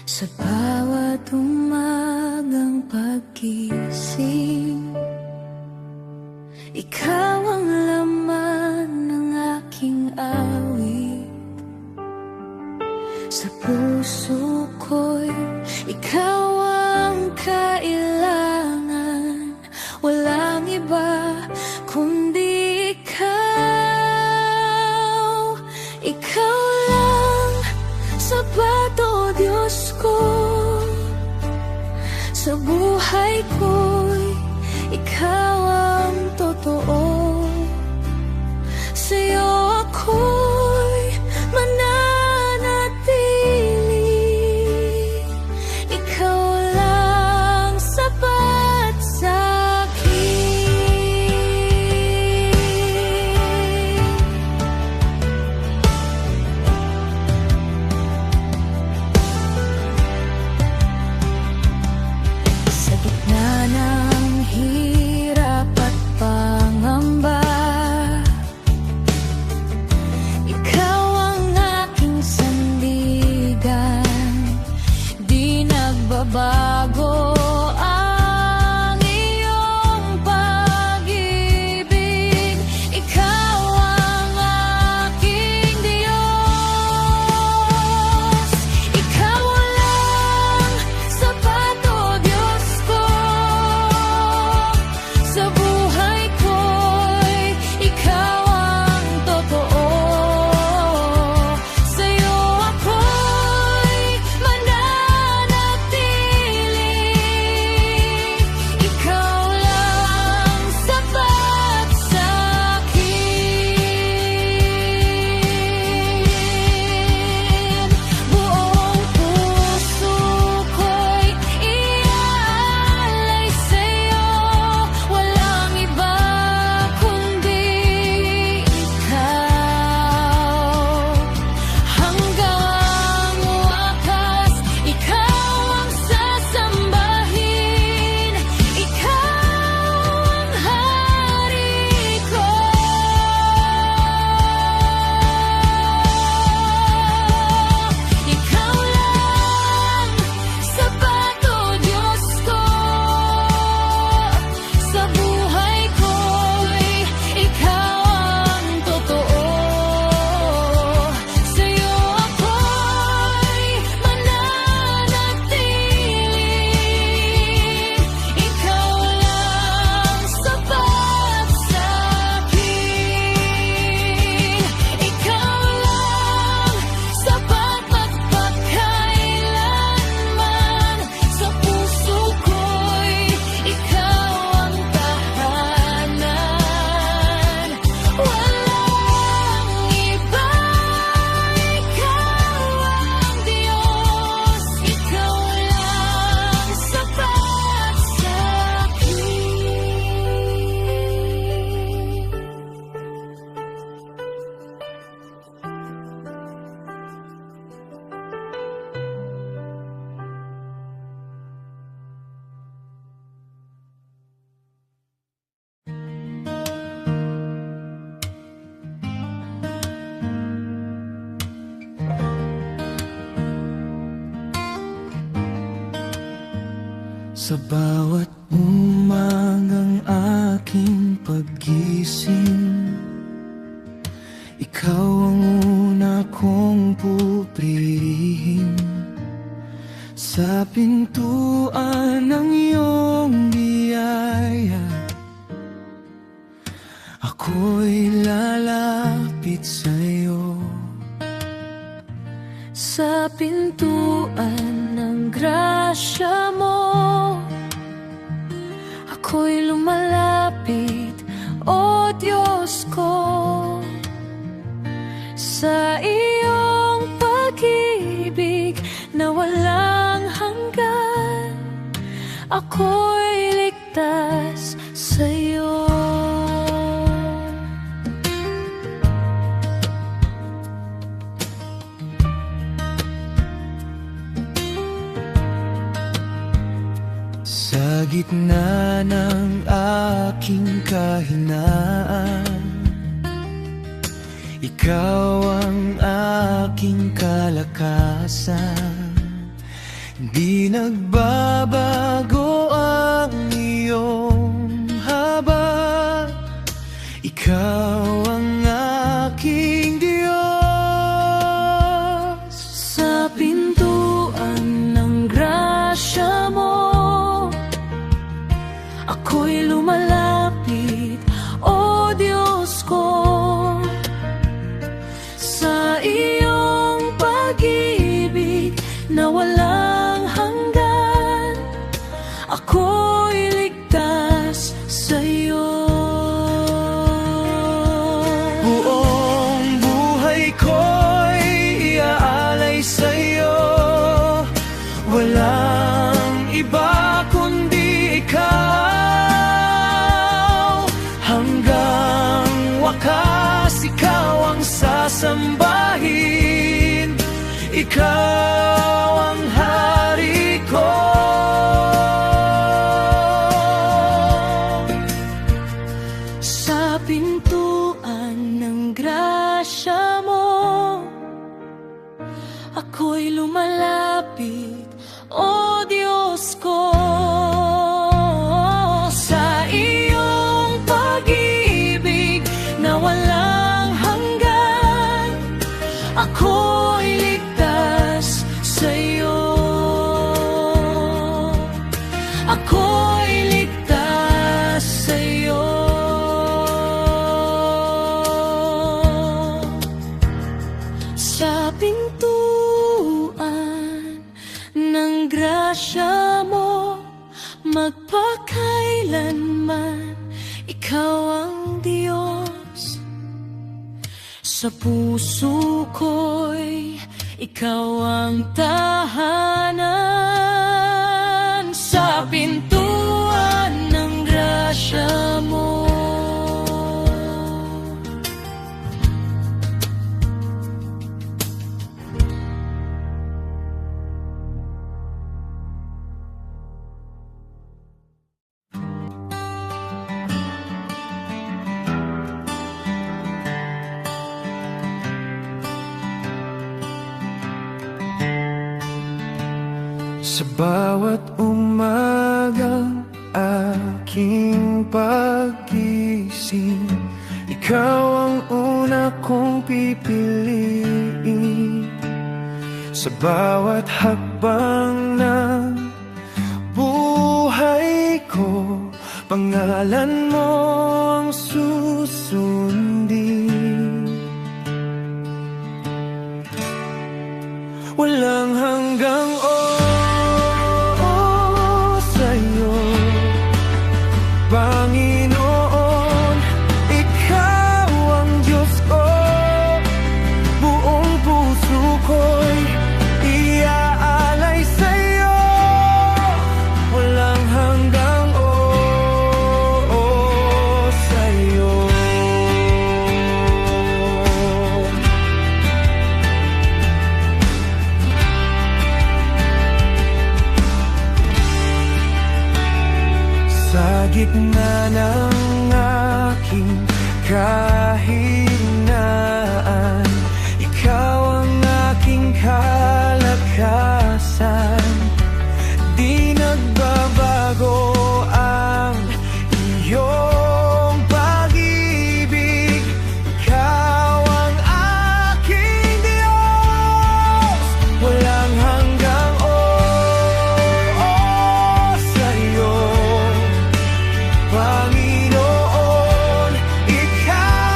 Sa bawat umagang paggising, ikaw ang laman ng aking awit. Sa puso ko'y ikaw ang kailangan, walang iba kundi ikaw. Ikaw lang sapat, o Diyos ko. Sa buhay ko'y ikaw ang totoo. Sa'yo ako'y mananatili. Ikaw lang sapat sa'kin. Sa gitna ng hirap at pangamba, ikaw ang aking sandigan. Di nagbabago ang iyong pag-ibig. Ikaw ang aking Diyos. Ikaw lang sapat, o Diyos ko. Sa buhay ko'y ikaw ang totoo. Sa'yo ako'y mananatili. Ikaw lang sapat sa'kin. Buong puso ko'y iaalay sa'yo, walang iba kundi ikaw. Hanggang wakas, ikaw ang sasambahin. Ikaw ang hari ko. Ikaw lang sapat, o Diyos ko. Sa buhay ko'y ikaw ang totoo. Sa'yo ako'y mananatili. Ikaw lang sapat sa'kin. Ikaw lang sapat magpakailanman. Sa puso ko'y ikaw ang tahanan. Walang iba, ikaw ang Diyos. Ikaw lang sapat sa'kin. Sa bawat umagang aking paggising, ikaw ang una kong pupurihin. Sa pintuan ng iyong biyaya, ako'y lalapit sa'yo. Sa pintuan ng grasya mo, ako'y lumalapit, o Diyos ko. Sa iyong pag-ibig na walang hanggan, ako'y ligtas sa'yo. Sa gitna ng aking kahinaan, ikaw ang aking kalakasan. Di nagbabago ang iyong habag. Ikaw ang aking Diyos. Sa pintuan ng grasya mo, ako'y lumalapit, O Diyos ko. Sa iyong pag-ibig na walang hanggan, ako'y ligtas sa'yo. Buong buhay ko'y iaalay sa'yo. Walang iba kundi ikaw. Hanggang wakas ikaw ang sasambahin. Ikaw ang hari ko. Sa pintuan ng grasya mo, ako'y lumalapit, O Diyos ko. Sa iyong pag-ibig na walang hanggan, ako'y ligtas sa'yo. Ako'y ligtas sa'yo. Sa pintuan ng grasya mo, magpakailanman ikaw ang Diyos. Sa puso ko'y ikaw ang tahanan. Sa pintuan ng grasya mo. Sa bawat umagang aking paggising, ikaw ang una kong pipiliin. Sa bawat hakbang ng buhay ko, pangalan mo ang susundin. Walang hanggang sa'yo, Panginoon, ikaw ang Diyos ko. Buong puso ko'y iaalay sa'yo. Walang hanggang sa'yo. Sa gitna ng aking kahinaan, ikaw ang aking kalakasan. Di nagbabago ang iyong pag-ibig. Ikaw ang aking Diyos. Walang hanggang sa'yo, Panginoon, ikaw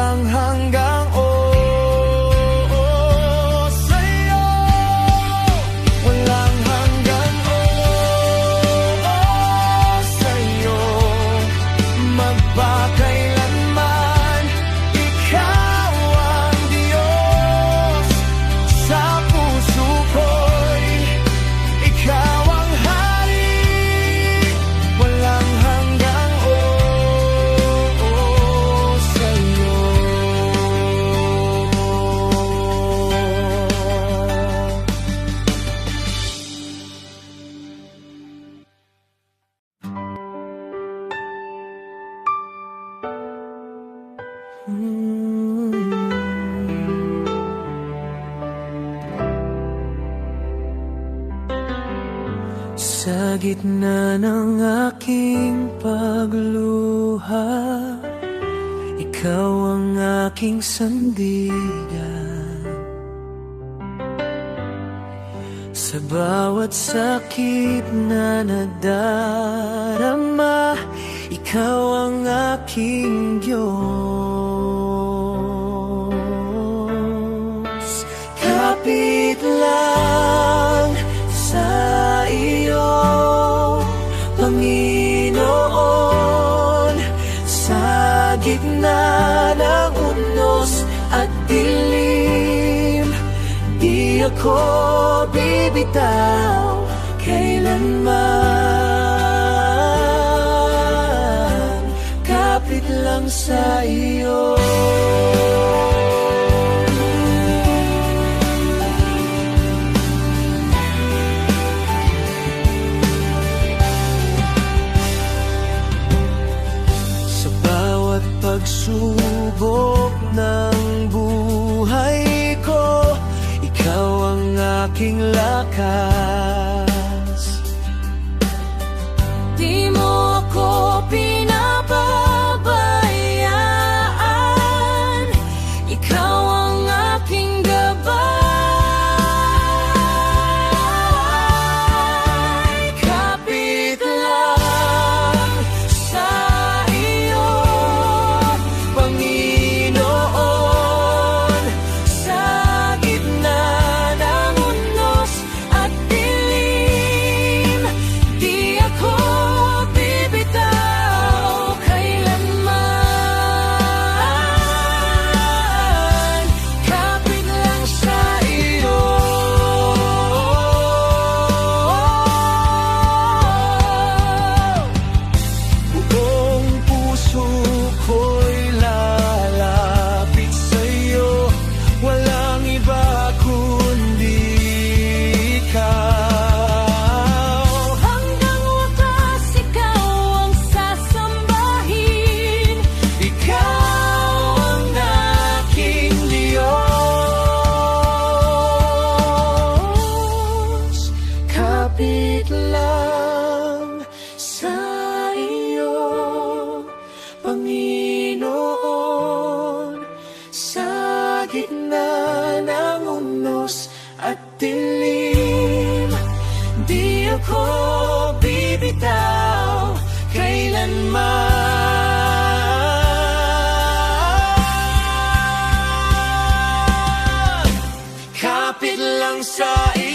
walang hanggang sa'yo. Walang hanggang sa'yo. Magpakailanman ikaw ang Diyos. Sa puso ko'y ikaw ang hari. Walang hanggang sa'yo. Sa gitna ng aking pagluha, ikaw ang aking sandigan. Sa bawat sakit na nadarama, ikaw ang aking Diyos. Kapit lang sa iyo, Panginoon, sa gitna ng unos at dilim. Di ako bibitaw kailanman. Kapit lang sa iyo. Pagsubok ng buhay ko, ikaw ang aking lakas. Di mo ako pinapabayaan. Ikaw ang aking gabay. Kapit lang sa iyo, Panginoon, sa gitna ng unos at dilim. Di ako bibitaw kailanman. Kapit lang sa iyo. Buong puso ko'y lalapit sa'yo. Walang iba kundi ikaw. Hanggang wakas ikaw ang sasambahin. Ikaw ang aking Diyos. Kapit lang sa iyo, Panginoon, sa gitna ng unos at dilim. Di ako bibitaw kailanman. Kapit lang sa iyo.